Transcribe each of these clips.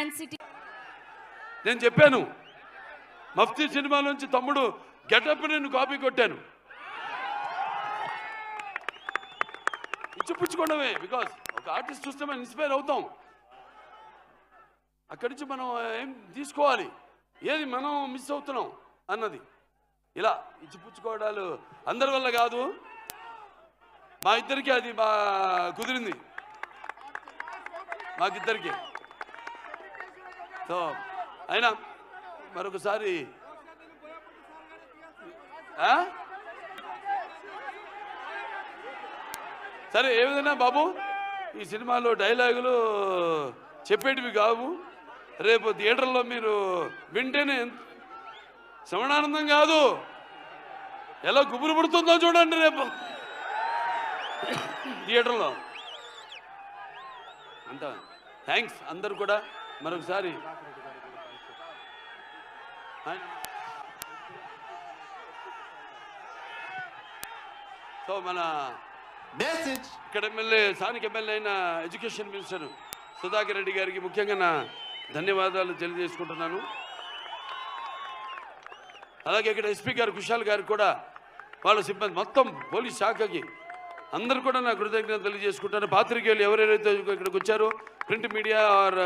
Fan city. నేను చెప్పాను Mufti cinema నుంచి తమ్ముడు గెటప్ నేను కాపీ కొట్టాను. ఇచ్చిపుచ్చుకోవడమే, బికాస్ ఒక ఆర్టిస్ట్ చూస్తే మనం ఇన్స్పైర్ అవుతాం. అక్కడి నుంచి మనం ఏం తీసుకోవాలి, ఏది మనం మిస్ అవుతున్నాం అన్నది. ఇలా ఇచ్చిపుచ్చుకోవడాలు అందరి వల్ల కాదు, మా ఇద్దరికి అది కుదిరింది, మాకిద్దరికి. సో అయినా మరొకసారి సరే, ఏ విధంగా బాబు ఈ సినిమాలో డైలాగులు చెప్పేటివి కావు. రేపు థియేటర్లో మీరు వింటేనే శ్రవణానందం కాదు, ఎలా గుబురు పుడుతుందో చూడండి రేపు థియేటర్లో. అంత థ్యాంక్స్ అందరు కూడా మరొకసారి. సో మన ఇక్కడ ఎమ్మెల్యే, స్థానిక ఎమ్మెల్యే అయిన ఎడ్యుకేషన్ మినిస్టర్ సుధాకర్ రెడ్డి గారికి ముఖ్యంగా నా ధన్యవాదాలు తెలియజేసుకుంటున్నాను. అలాగే ఇక్కడ ఎస్పీ గారు కుషాల్ గారికి కూడా, వాళ్ళ సిబ్బంది మొత్తం పోలీస్ శాఖకి అందరు కూడా నా కృతజ్ఞతలు తెలియజేసుకుంటాను. పాత్రికేయులు ఎవరెవరైతే ఇక్కడికి వచ్చారో, print media are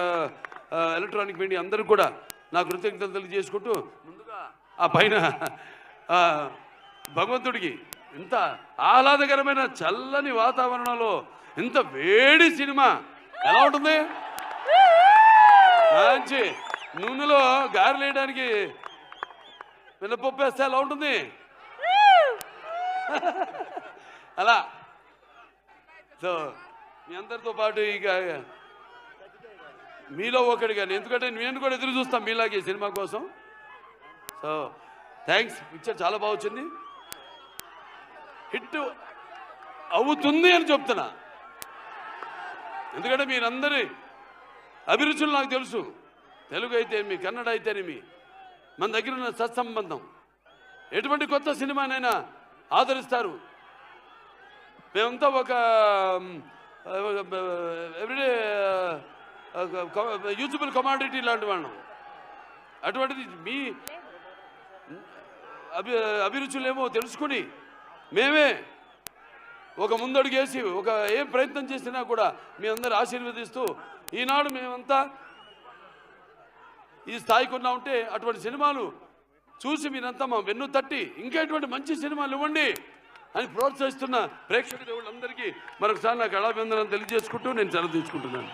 electronic media అందరూ కూడా నా కృతజ్ఞతలు తెలియజేసుకుంటూ, ముందుగా ఆ పైన భగవంతుడికి ఇంత ఆహ్లాదకరమైన చల్లని వాతావరణంలో ఇంత వేడి సినిమా ఎలా ఉంటుంది, మంచి నూనెలో గారెలు వేయడానికి మినపప్పు వేస్తే ఎలా ఉంటుంది అలా. సో మీ అందరితో పాటు ఇక మీలో ఒకటి కానీ, ఎందుకంటే నేను కూడా ఎదురు చూస్తాను మీలాగే సినిమా కోసం. సో థ్యాంక్స్, పిక్చర్ చాలా బాగా వచ్చింది, హిట్ అవుతుంది అని చెప్తున్నా. ఎందుకంటే మీరందరి అభిరుచులు నాకు తెలుసు, తెలుగు అయితేనేమి, కన్నడ అయితేనేమి, మన దగ్గర ఉన్న సత్సంబంధం. ఎటువంటి కొత్త సినిమానైనా ఆదరిస్తారు. మేమంతా ఒక ఎవ్రీడే యూజబుల్ కమాడిటీ లాంటి వాళ్ళం. అటువంటిది మీ అభిరుచులేమో తెలుసుకుని మేమే ఒక ముందడుగేసి ఒక ఏం ప్రయత్నం చేసినా కూడా మీ అందరు ఆశీర్వదిస్తూ, ఈనాడు మేమంతా ఈ స్థాయికి ఉన్నా ఉంటే అటువంటి సినిమాలు చూసి మీరంతా మా వెన్ను తట్టి ఇంకా ఎటువంటి మంచి సినిమాలు ఇవ్వండి అని ప్రోత్సహిస్తున్న ప్రేక్షక దేవుళ్ళందరికీ మరొకసారి నాకు కళాభివందనం తెలియజేసుకుంటూ నేను సెలవు తీసుకుంటున్నాను.